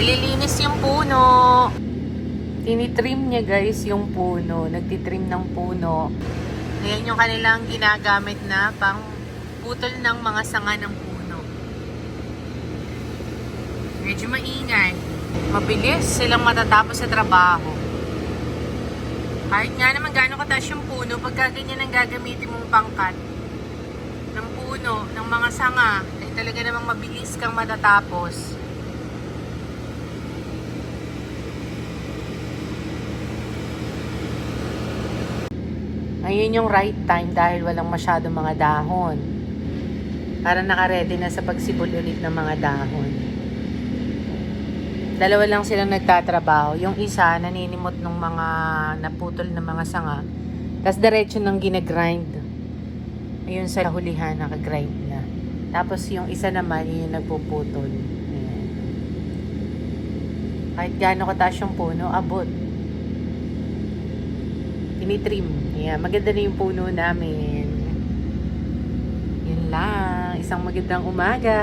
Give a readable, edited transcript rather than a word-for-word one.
Nililinis yung puno. Tinitrim niya guys yung puno. Nagtitrim ng puno. Ayan yung kanilang ginagamit na pang putol ng mga sanga ng puno. Medyo maingay. Mabilis silang matatapos sa trabaho. Kahit nga naman gaano kataas yung puno, pagka ganyan ang gagamitin mong pangkat ng puno, ng mga sanga, ay talaga namang mabilis kang matatapos. Ngayon yung right time dahil walang masyadong mga dahon. Para naka-ready na sa pagsibol ulit ng mga dahon. Dalawa lang silang nagtatrabaho. Yung isa, naninimot ng mga naputol na mga sanga. Tapos diretso nang ginagrind. Ayun sa hulihan, nakagrind na. Tapos yung isa naman, yung nagpuputol. Ayan. Kahit gaano kataas yung puno, abot. Tinitrim. Ayan, maganda na yung puno namin. Yun lang. Isang magandang umaga.